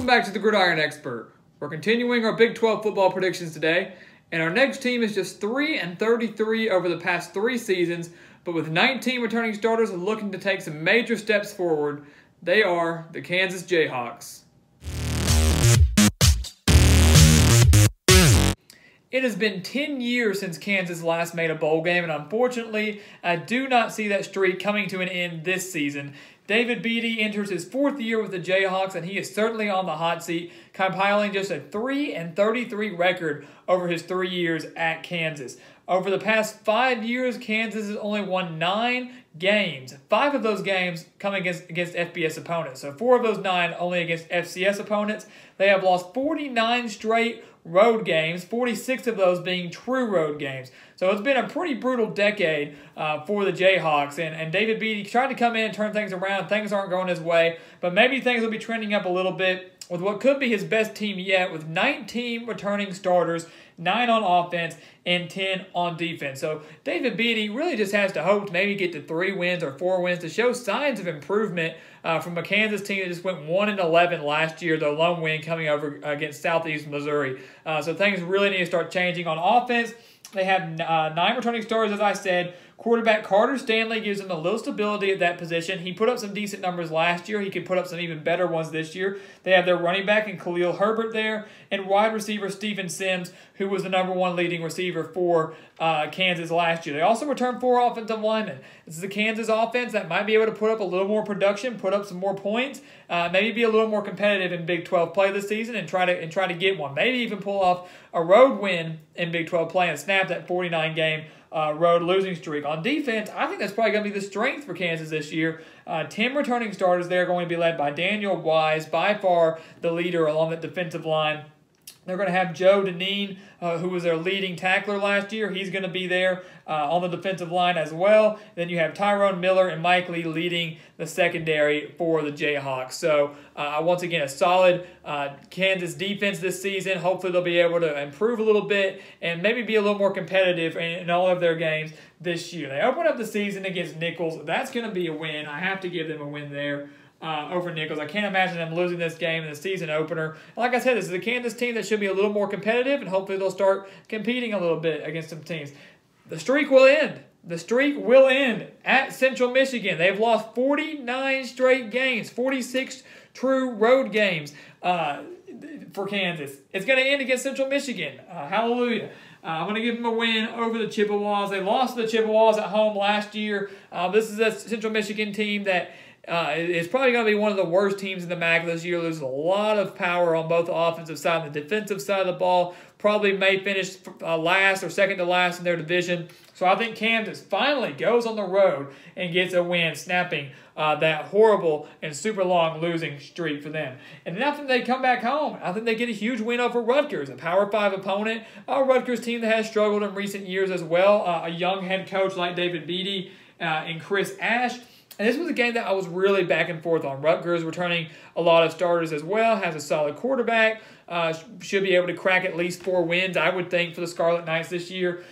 back to the Gridiron Expert. We're continuing our Big 12 football predictions today, and our next team is just 3-33 over the past 3 seasons, but with 19 returning starters looking to take some major steps forward. They are the Kansas Jayhawks. It has been 10 years since Kansas last made a bowl game, and unfortunately, I do not see that streak coming to an end this season. David Beaty enters his 4th year with the Jayhawks, and he is certainly on the hot seat, compiling just a 3-33 record over his 3 years at Kansas. Over the past 5 years, Kansas has only won 9 games. 5 of those games coming against FBS opponents. So 4 of those 9 only against FCS opponents. They have lost 49 straight road games, 46 of those being true road games. So it's been a pretty brutal decade for the Jayhawks. And David Beaty tried to come in and turn things around. Things aren't going his way, but maybe things will be trending up a little bit with what could be his best team yet, with 19 returning starters, 9 on offense, and 10 on defense. So David Beaty really just has to hope to maybe get to 3 wins or 4 wins to show signs of improvement from a Kansas team that just went 1-11 last year, the lone win coming over against Southeast Missouri. So things really need to start changing. On offense, they have 9 returning starters, as I said. Quarterback Carter Stanley gives them a little stability at that position. He put up some decent numbers last year. He could put up some even better ones this year. They have their running back in Khalil Herbert there, and wide receiver Steven Sims, who was the #1 leading receiver for Kansas last year. They also returned 4 offensive linemen. This is a Kansas offense that might be able to put up a little more production, put up some more points, maybe be a little more competitive in Big 12 play this season, and try to get one. Maybe even pull off a road win in Big 12 play and snap that 49-game road losing streak. On defense, I think that's probably going to be the strength for Kansas this year. 10 returning starters there, going to be led by Daniel Wise, by far the leader along the defensive line. They're going to have Joe Deneen, who was their leading tackler last year. He's going to be there on the defensive line as well. Then you have Tyrone Miller and Mike Lee leading the secondary for the Jayhawks. So once again, a solid Kansas defense this season. Hopefully they'll be able to improve a little bit and maybe be a little more competitive in all of their games this year. They open up the season against Nichols. That's going to be a win. I have to give them a win there. Over Nichols. I can't imagine them losing this game in the season opener. Like I said, this is a Kansas team that should be a little more competitive, and hopefully they'll start competing a little bit against some teams. The streak will end. The streak will end at Central Michigan. They've lost 49 straight games, 46 true road games for Kansas. It's going to end against Central Michigan. Hallelujah. I'm going to give them a win over the Chippewas. They lost to the Chippewas at home last year. This is a Central Michigan team that it's probably going to be one of the worst teams in the MAC this year. There's a lot of power on both the offensive side and the defensive side of the ball. Probably may finish last or second to last in their division. So I think Kansas finally goes on the road and gets a win, snapping that horrible and super long losing streak for them. And then after they come back home, I think they get a huge win over Rutgers, a Power 5 opponent. A Rutgers team that has struggled in recent years as well. A young head coach like David Beaty and Chris Ash. And this was a game that I was really back and forth on. Rutgers returning a lot of starters as well, has a solid quarterback, should be able to crack at least 4 wins, I would think, for the Scarlet Knights this year.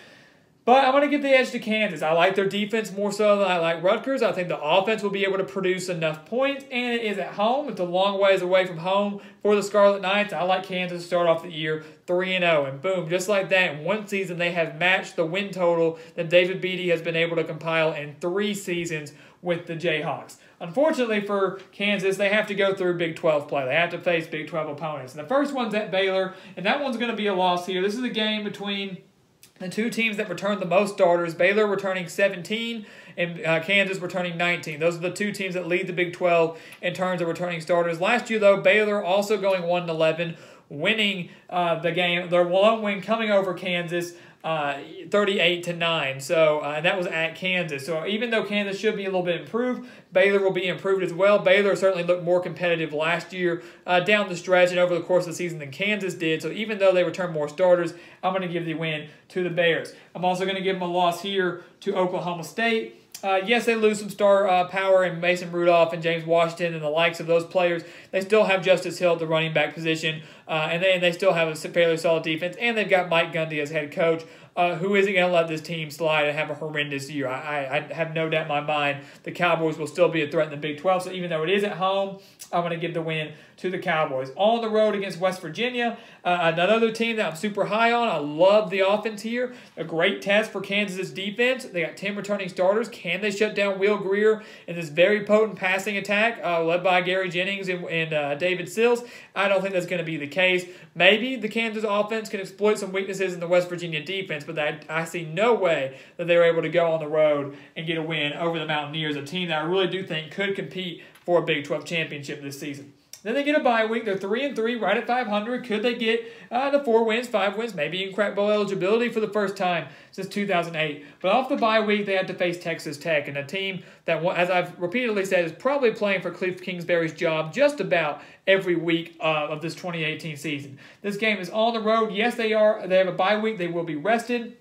But I'm going to give the edge to Kansas. I like their defense more so than I like Rutgers. I think the offense will be able to produce enough points, and it is at home. It's a long ways away from home for the Scarlet Knights. I like Kansas to start off the year 3-0, and boom, just like that, in one season they have matched the win total that David Beaty has been able to compile in 3 seasons with the Jayhawks. Unfortunately for Kansas, they have to go through Big 12 play. They have to face Big 12 opponents. And the first one's at Baylor, and that one's going to be a loss here. This is a game between the 2 teams that returned the most starters, Baylor returning 17 and Kansas returning 19. Those are the 2 teams that lead the Big 12 in terms of returning starters. Last year, though, Baylor also going 1-11, winning the game. Their lone win coming over Kansas 38-9. So and that was at Kansas. So even though Kansas should be a little bit improved, Baylor will be improved as well. Baylor certainly looked more competitive last year down the stretch and over the course of the season than Kansas did. So even though they returned more starters, I'm going to give the win to the Bears. I'm also going to give them a loss here to Oklahoma State. Yes, they lose some star power in Mason Rudolph and James Washington and the likes of those players. They still have Justice Hill at the running back position, and they still have a fairly solid defense, and they've got Mike Gundy as head coach, who isn't going to let this team slide and have a horrendous year. I have no doubt in my mind the Cowboys will still be a threat in the Big 12, so even though it is at home, I'm going to give the win to the Cowboys. On the road against West Virginia, another team that I'm super high on. I love the offense here. A great test for Kansas' defense. They got 10 returning starters. Can they shut down Will Grier in this very potent passing attack led by Gary Jennings and David Sills? I don't think that's going to be the case. Maybe the Kansas offense can exploit some weaknesses in the West Virginia defense, but I see no way that they were able to go on the road and get a win over the Mountaineers, a team that I really do think could compete for a Big 12 championship this season. Then they get a bye week. They're 3-3, right at 500. Could they get to 4 wins, 5 wins, maybe even crack bowl eligibility for the first time since 2008? But off the bye week, they had to face Texas Tech, and a team that, as I've repeatedly said, is probably playing for Cliff Kingsbury's job just about every week of this 2018 season. This game is on the road. Yes, they are. They have a bye week. They will be rested.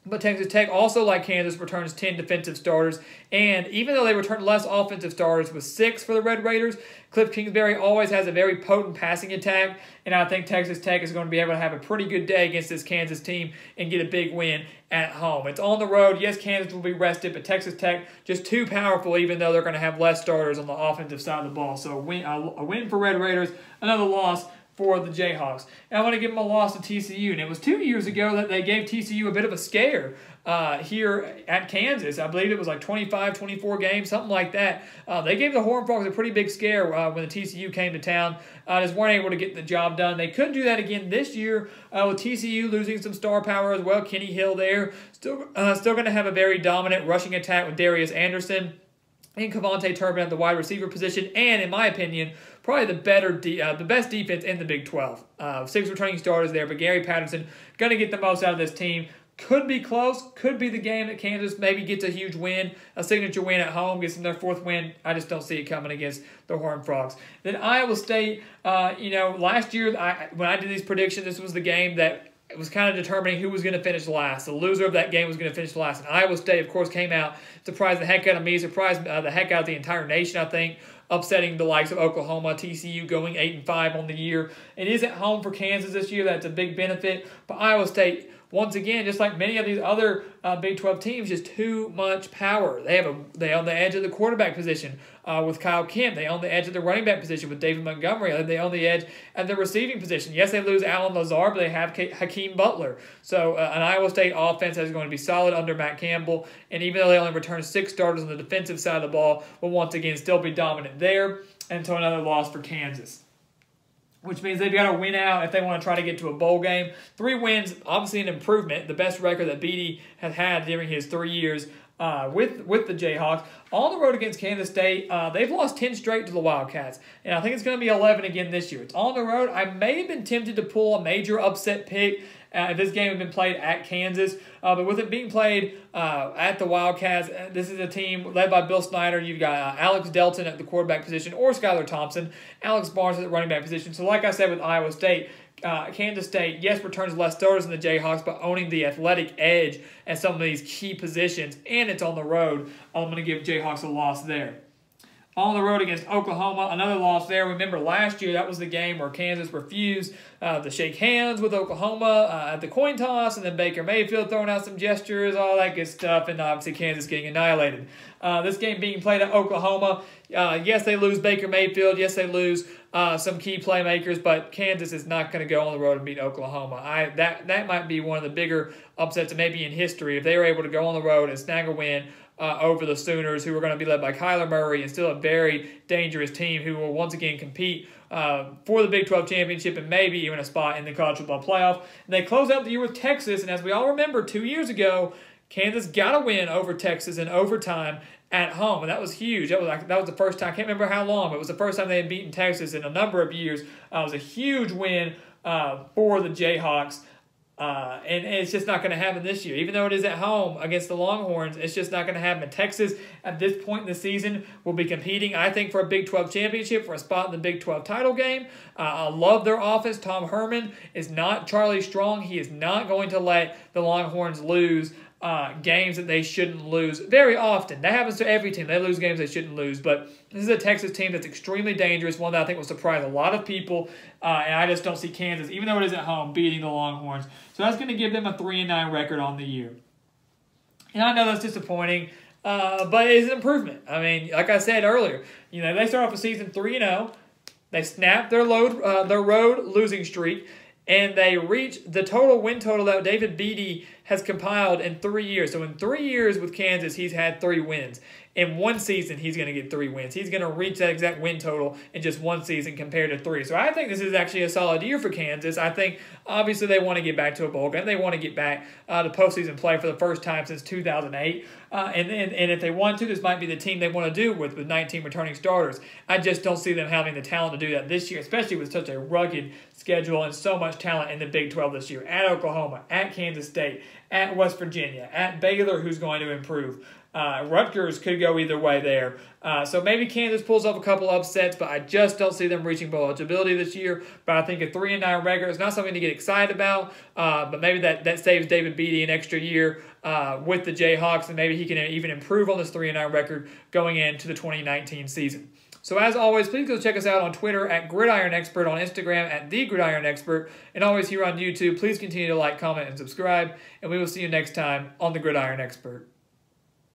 But Texas Tech, also like Kansas, returns 10 defensive starters. And even though they return less offensive starters with 6 for the Red Raiders, Cliff Kingsbury always has a very potent passing attack. And I think Texas Tech is going to be able to have a pretty good day against this Kansas team and get a big win at home. It's on the road. Yes, Kansas will be rested, but Texas Tech just too powerful, even though they're going to have less starters on the offensive side of the ball. So a win for Red Raiders, another loss for the Jayhawks. And I want to give them a loss to TCU. And it was 2 years ago that they gave TCU a bit of a scare here at Kansas. I believe it was like 25, 24 games, something like that. They gave the Horned Frogs a pretty big scare when the TCU came to town. Just weren't able to get the job done. They couldn't do that again this year with TCU losing some star power as well. Kenny Hill there. Still going to have a very dominant rushing attack with Darius Anderson and Kavonte Turpin at the wide receiver position, and in my opinion, probably the best defense in the Big 12. 6 returning starters there, but Gary Patterson going to get the most out of this team. Could be close. Could be the game that Kansas maybe gets a huge win, a signature win at home, gets them their 4th win. I just don't see it coming against the Horned Frogs. Then Iowa State, last year when I did these predictions, this was the game that it was kind of determining who was going to finish last. The loser of that game was going to finish last. And Iowa State, of course, came out, surprised the heck out of me, surprised the heck out of the entire nation, I think, upsetting the likes of Oklahoma, TCU going 8-5 on the year. It is at home for Kansas this year. That's a big benefit. But Iowa State, once again, just like many of these other Big 12 teams, just too much power. They on the edge of the quarterback position with Kyle Kemp. They on the edge of the running back position with David Montgomery. They on the edge at the receiving position. Yes, they lose Alan Lazar, but they have Hakeem Butler. So an Iowa State offense that is going to be solid under Matt Campbell. And even though they only return 6 starters on the defensive side of the ball, will once again still be dominant there. And so another loss for Kansas, which means they've got to win out if they want to try to get to a bowl game. 3 wins, obviously an improvement, the best record that Beaty has had during his 3 years with the Jayhawks. On the road against Kansas State, they've lost 10 straight to the Wildcats, and I think it's going to be 11 again this year. It's on the road. I may have been tempted to pull a major upset pick if this game had been played at Kansas, but with it being played at the Wildcats, this is a team led by Bill Snyder. You've got Alex Delton at the quarterback position, or Skylar Thompson, Alex Barnes at the running back position. So like I said with Iowa State, Kansas State, yes, returns less starters than the Jayhawks, but owning the athletic edge at some of these key positions, and it's on the road. I'm going to give Jayhawks a loss there. On the road against Oklahoma, another loss there. Remember last year, that was the game where Kansas refused to shake hands with Oklahoma at the coin toss, and then Baker Mayfield throwing out some gestures, all that good stuff, and obviously Kansas getting annihilated. This game being played at Oklahoma, yes, they lose Baker Mayfield. Yes, they lose some key playmakers, but Kansas is not going to go on the road and beat Oklahoma. That might be one of the bigger upsets maybe in history if they were able to go on the road and snag a win over the Sooners, who are going to be led by Kyler Murray and still a very dangerous team who will once again compete for the Big 12 championship and maybe even a spot in the college football playoff. And they close out the year with Texas, and as we all remember, 2 years ago, Kansas got a win over Texas in overtime at home, and that was huge. That was the first time. I can't remember how long, but it was the first time they had beaten Texas in a number of years. It was a huge win for the Jayhawks. And it's just not going to happen this year. Even though it is at home against the Longhorns, it's just not going to happen. Texas, at this point in the season, will be competing, I think, for a Big 12 championship, for a spot in the Big 12 title game. I love their offense. Tom Herman is not Charlie Strong. He is not going to let the Longhorns lose games that they shouldn't lose very often. That happens to every team. They lose games they shouldn't lose. But this is a Texas team that's extremely dangerous, one that I think will surprise a lot of people. And I just don't see Kansas, even though it is at home, beating the Longhorns. So that's going to give them a 3-9 record on the year. And I know that's disappointing, but it's an improvement. I mean, like I said earlier, they start off the season 3-0. They snap their road losing streak, and they reach the total win total that David Beaty has compiled in 3 years. So in 3 years with Kansas, he's had 3 wins. In one season, he's going to get 3 wins. He's going to reach that exact win total in just one season compared to 3. So I think this is actually a solid year for Kansas. I think, obviously, they want to get back to a bowl game. They want to get back to postseason play for the first time since 2008. And if they want to, this might be the team they want to do with 19 returning starters. I just don't see them having the talent to do that this year, especially with such a rugged schedule and so much talent in the Big 12 this year. At Oklahoma, at Kansas State, at West Virginia, at Baylor, who's going to improve. Rutgers could go either way there. So maybe Kansas pulls off a couple upsets, but I just don't see them reaching bowl eligibility this year. But I think a 3-9 record is not something to get excited about, but maybe that saves David Beaty an extra year with the Jayhawks, and maybe he can even improve on this 3-9 record going into the 2019 season. So as always, please go check us out on Twitter at Gridiron Expert, on Instagram at The Gridiron Expert, and always here on YouTube. Please continue to like, comment, and subscribe, and we will see you next time on The Gridiron Expert.